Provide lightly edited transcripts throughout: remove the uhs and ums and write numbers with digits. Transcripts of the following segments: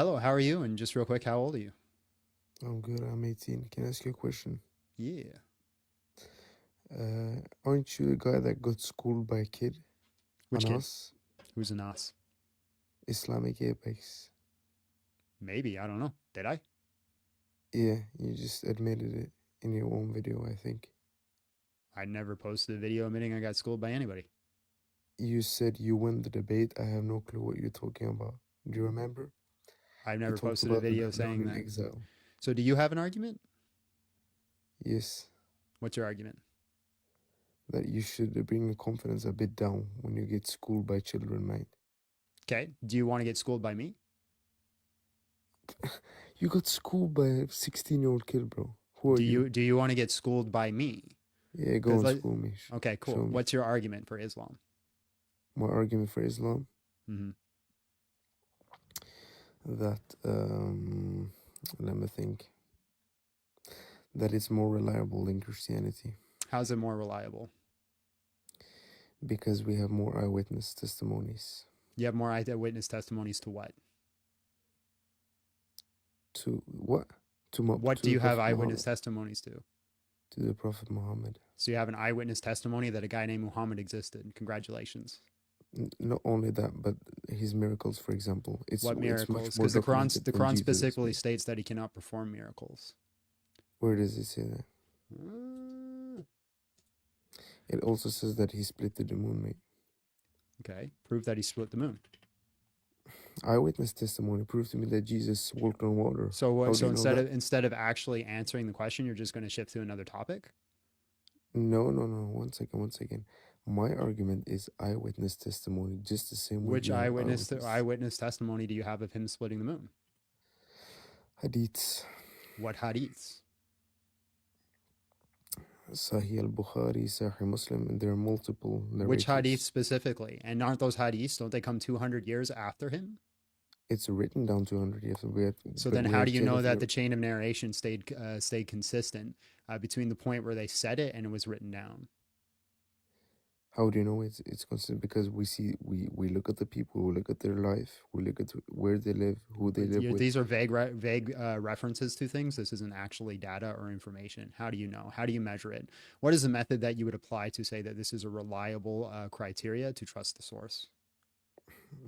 Hello, how are you? And just real quick, how old are you? I'm good. I'm 18. Can I ask you a question? Yeah. Aren't you the guy that got schooled by a kid? Which kid? Anas? Who's a Nas? Islamic Apex. Maybe, I don't know. Did I? Yeah, you just admitted it in your own video, I think. I never posted a video admitting I got schooled by anybody. You said you won the debate. I have no clue what you're talking about. Do you remember? I've You never talked posted a about the video saying Babylonian that. exile. So, do you have an argument? Yes, What's your argument? that you should bring your confidence a bit down when you get schooled by children, mate. Okay. Do you want to get schooled by me? You got schooled by a 16-year-old kid, bro. Who are Do you? you do you want to get schooled by me? Yeah, go Because and let. school me. Okay, cool. Show me. What's your argument for Islam? My argument for Islam Hmm. that let me think, that it's more reliable than Christianity How's it more reliable? because we have more eyewitness testimonies. You have more eyewitness testimonies to what? To what? What To do the you have Prophet eyewitness Muhammad. testimonies to? To the Prophet Muhammad. So you have an eyewitness testimony that a guy named Muhammad existed. Congratulations. Not only that, but his miracles, for example, What it's much miracles? more Because the Quran documented the than Quran Jesus' specifically miracles. states that he cannot perform miracles. Where does it say that? Uh, It also says that he split the moon, mate. okay, prove that he split the moon. Eyewitness testimony proved to me that Jesus walked on water. So what? How do So you know that? instead of actually answering the question, you're just going to shift to another topic. No, no, no. One second, one second. My argument is eyewitness testimony, just the same way Which you have eyewitness eyewitness testimony do you have of him splitting the moon? hadiths. What hadiths? Sahih al-Bukhari, Sahih Muslim, and there are multiple Which hadiths narrators. specifically? And aren't those hadiths? Don't they come 200 years after him? It's written down 200 years, So but then, we how do have you chain know of that the chain of narration stayed consistent between the point where they said it and it was written down? how do you know it's constant? Because we look at the people, we look at their life, we look at where they live, who they live with. These are vague references to things. This isn't actually data or information. How do you know? How do you measure it? What is the method that you would apply to say that this is a reliable criteria to trust the source?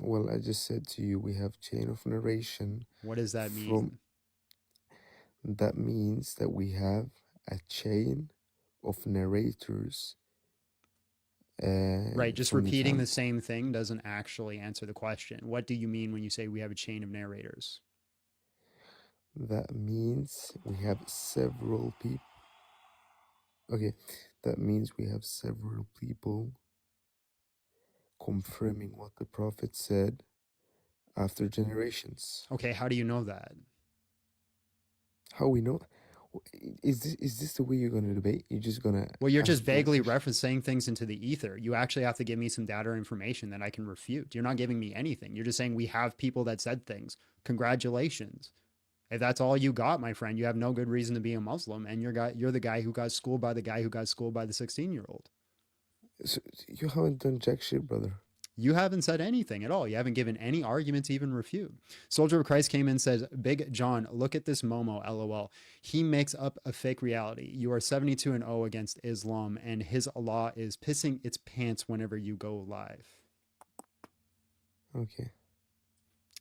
Well, I just said to you, we have chain of narration What does that from. mean? That means that we have a chain of narrators Right, just from the repeating time. the same thing doesn't actually answer the question. What do you mean when you say we have a chain of narrators? That means we have several people. Okay, that means we have several people confirming what the prophet said after generations. Okay, how do you know that? How we know? Is this the way you're gonna debate? You're just gonna Well, you're just ask me a vaguely question? referencing things into the ether. You actually have to give me some data or information that I can refute. You're not giving me anything. You're just saying we have people that said things. Congratulations. If that's all you got, my friend, you have no good reason to be a Muslim, and you're the guy who got schooled by the guy who got schooled by the 16-year-old. So you haven't done jack shit, brother. You haven't said anything at all. You haven't given any argument to even refute. Soldier of Christ came in and says, Big John, look at this Momo, lol. He makes up a fake reality. You are 72 and 0 against Islam, and his Allah is pissing its pants whenever you go live. Okay.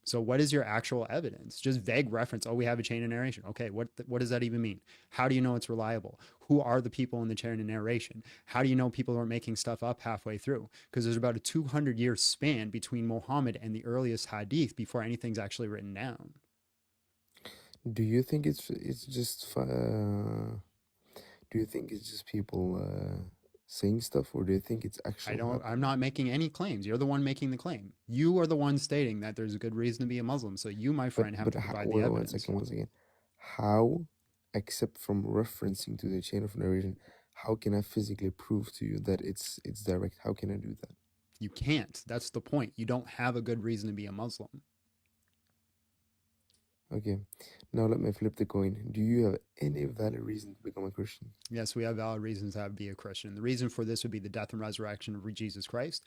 So what is your actual evidence? Just vague reference. Oh, we have a chain of narration. Okay, what does that even mean? How do you know it's reliable? Who are the people in the chain of narration? How do you know people are making stuff up halfway through? Because there's about a 200-year span between Muhammad and the earliest hadith before anything's actually written down. Do you think it's just do you think it's just people saying stuff, or do you think it's I actual don't I'm happening? not making any claims. You're the one making the claim. You are the one stating that there's a good reason to be a Muslim. So you, my friend, have to provide the Wait, evidence. one second. How, except from referencing to the chain of narration, how can I physically prove to you that it's direct? How can I do that? You can't. That's the point. You don't have a good reason to be a Muslim. Okay. Now let me flip the coin. Do you have any valid reason to become a Christian? Yes, we have valid reasons to be a Christian. The reason for this would be the death and resurrection of Jesus Christ.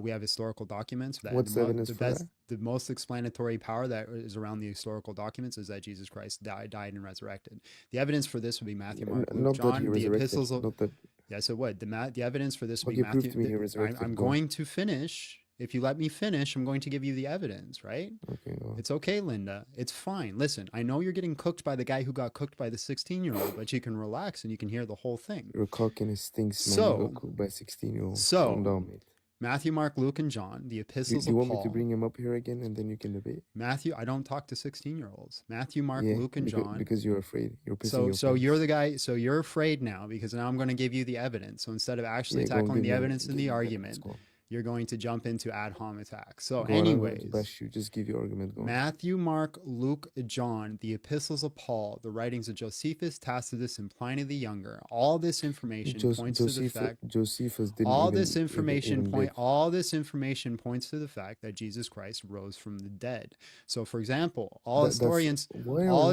We have historical documents that, and What's the evidence the for best, that? the most explanatory power that is around the historical documents is that Jesus Christ died, and resurrected. The evidence for this would be Matthew, Mark, Luke, Not that he John. The resurrected. epistles. Not that. Yes, it would. The evidence for this would be Okay, prove Matthew. to me he resurrected. I'm Go on. going to finish. If you let me finish, I'm going to give you the evidence, right? Okay, go on. It's okay, Linda. It's fine. Listen, I know you're getting cooked by the guy who got cooked by the 16-year-old, but you can relax and you can hear the whole thing. Your cockiness stinks, man. You got So, cooked by 16-year-old. Calm so down, mate. Matthew, Mark, Luke, and John, the Do epistles you of want me to Paul. bring him up here again and then you can debate? Matthew, I don't talk to 16-year-olds. Matthew, Mark, Yeah, Luke, and John. because you're afraid. You're pissing So, your so you're pants. the guy. So you're afraid now because now I'm going to give you the evidence. So instead of actually Yeah, go on, tackling give the me evidence in give the me the evidence. argument, Go on. you're going to jump into ad hom attacks. So, Go on, I'm going to anyways, bash you. Just give your argument. Go on. Matthew, Mark, Luke, John, the epistles of Paul, the writings of Josephus, Tacitus, and Pliny the Younger. All this information points to the fact. Josephus didn't All even this information live. all this information points to the fact that Jesus Christ rose from the dead. So, for example, all historians, why are you all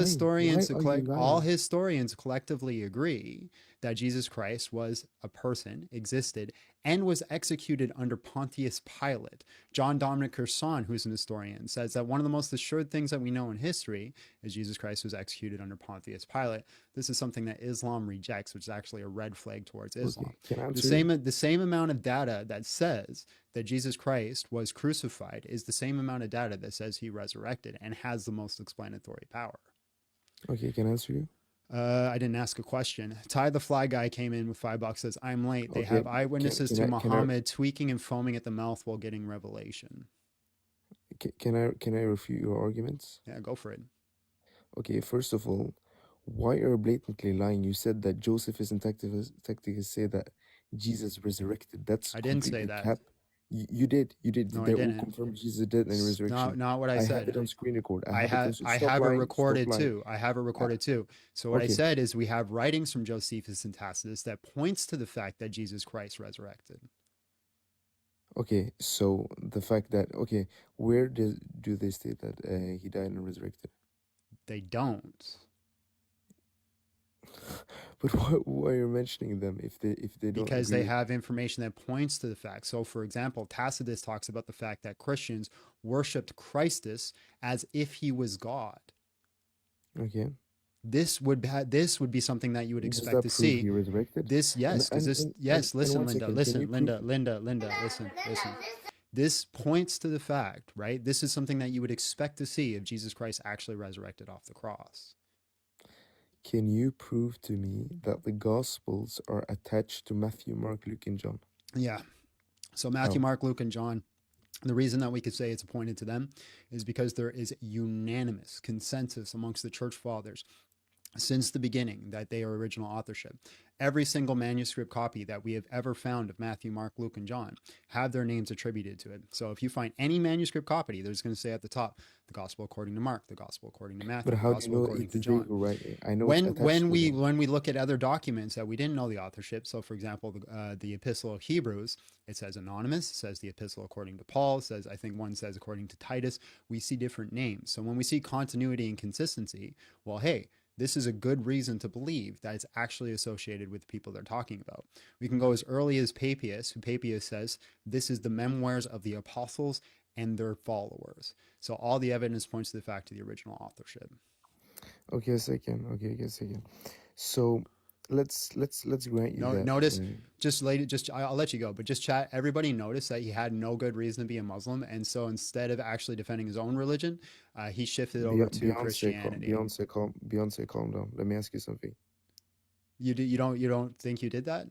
lying? historians collectively agree that Jesus Christ was a person, existed, and was executed under Pontius Pilate. John Dominic Curson, who's an historian, says that one of the most assured things that we know in history is Jesus Christ was executed under Pontius Pilate. This is something that Islam rejects, which is actually a red flag towards Islam. Okay, can I answer The same amount of data that says that Jesus Christ was crucified is the same amount of data that says he resurrected and has the most explanatory power. Okay, can I answer you? I didn't ask a question. Ty the Fly Guy came in with $5, says, I'm late. They Okay, have eyewitnesses can to I Muhammad tweaking and foaming at the mouth while getting revelation. can I refute your arguments? Yeah, go for it. Okay, first of all, why are you blatantly lying? You said that Josephus and Tacitus say that Jesus resurrected. That's I didn't say completely that. cap. You did. No, I They all didn't. confirmed Jesus dead and resurrection. Not what I I said. have it on screen record. I have Stop it lying. recorded Stop lying. too. I have it recorded too. So what I Okay. said is we have writings from Josephus and Tacitus that points to the fact that Jesus Christ resurrected. Okay, so the fact that where do they state that he died and resurrected? They don't. But why are you mentioning them if they don't? Because agree they have information that points to the fact. So, for example, Tacitus talks about the fact that Christians worshipped Christus as if he was God. Okay. This would be something that you would Does expect that to prove see. he resurrected? This, yes, because this, yes. Listen, one Linda. second, Listen, can you Linda. Listen. This points to the fact, right? This is something that you would expect to see if Jesus Christ actually resurrected off the cross. Can you prove to me that the Gospels are attached to Matthew, Mark, Luke, and John? Yeah. So Matthew, How? Mark, Luke, and John. The reason that we could say it's appointed to them is because there is unanimous consensus amongst the church fathers since the beginning that they are original authorship. Every single manuscript copy that we have ever found of Matthew, Mark, Luke, and John have their names attributed to it. So if you find any manuscript copy, there's going to say at the top, the Gospel according to Mark, the Gospel according to Matthew, But how the do you Gospel know according it's to they John. who write it? I know When it's attached to them. when we look at other documents that we didn't know the authorship, so for example, the Epistle of Hebrews, it says anonymous, it says the Epistle according to Paul, it says I think one says according to Titus. We see different names. So when we see continuity and consistency, well, hey, this is a good reason to believe that it's actually associated with the people they're talking about. We can go as early as Papias, who Papias says, this is the memoirs of the apostles and their followers. So all the evidence points to the fact of the original authorship. Okay, a second. So let's grant you that. Notice, I'll let you go, but just chat. Everybody noticed that he had no good reason to be a Muslim, and so instead of actually defending his own religion, he shifted over to Christianity. Beyonce, calm down. Let me ask you something. You don't think you did that?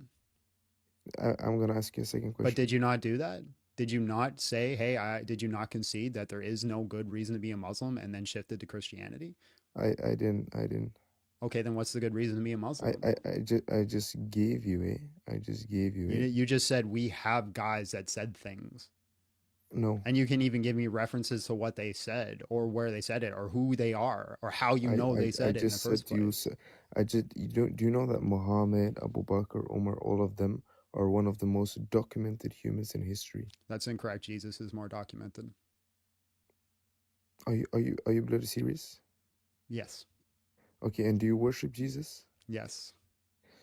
I'm gonna ask you a second question. But did you not do that? Did you not say, hey, did you not concede that there is no good reason to be a Muslim and then shifted to Christianity? I didn't. Okay, then what's the good reason to be a Muslim? I just gave you it. You just said we have guys that said things. No. And you can even give me references to what they said or where they said it or who they are or how you know they said it in the first place. Do you know that Muhammad, Abu Bakr, Umar, all of them are one of the most documented humans in history? That's incorrect. Jesus is more documented. Are you bloody serious? Yes. Okay, and do you worship Jesus? Yes.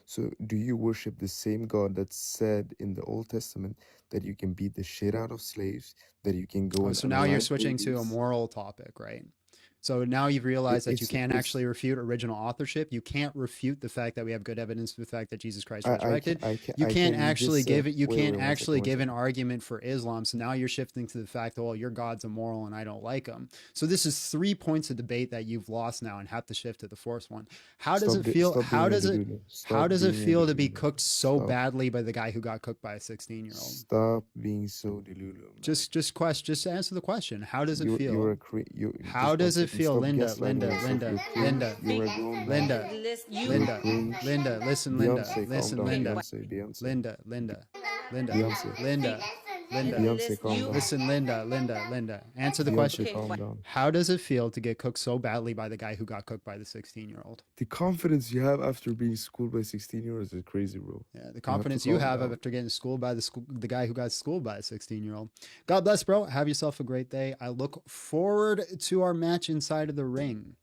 So, do you worship the same God that said in the Old Testament that you can beat the shit out of slaves, that you can go Oh, and so now you're unalive switching to a babies? moral topic, right? So now you've realized that you can't It's actually refute original authorship. You can't refute the fact that we have good evidence for the fact that Jesus Christ resurrected. You I can't can. You actually just said. give it. You Wait, can't wait, one second, actually one give an second. argument for Islam. So now you're shifting to the fact that, well, your God's immoral and I don't like him. So this is 3 points of debate that you've lost now and have to shift to the fourth one. How does it feel? Stop being a delulu. How Stop does it being a feel to be delulu. cooked so Stop. badly by the guy who got cooked by a 16-year-old? Stop being so delulu, man. Just answer the question. How does it You're feel? a you. How Just one does it second. feel, Stop Linda? gaslighting Linda, yourself. Linda, You're cringe. Linda, You're a grown man. Linda, You're Linda, cringe. Linda, listen, Linda, Beyonce, calm listen, down. Linda, Beyonce, Beyonce, Linda, Linda, Linda, Beyonce, Linda, Linda, Beyonce, calm down. listen, Linda. Answer the Beyonce, question. calm down. How does it feel to get cooked so badly by the guy who got cooked by the 16-year-old? The confidence you have after being schooled by 16-year-olds is crazy, bro. Yeah, the You have to confidence you calm have down. after getting schooled by the guy who got schooled by a 16-year-old. God bless, bro. Have yourself a great day. I look forward to our match inside of the ring.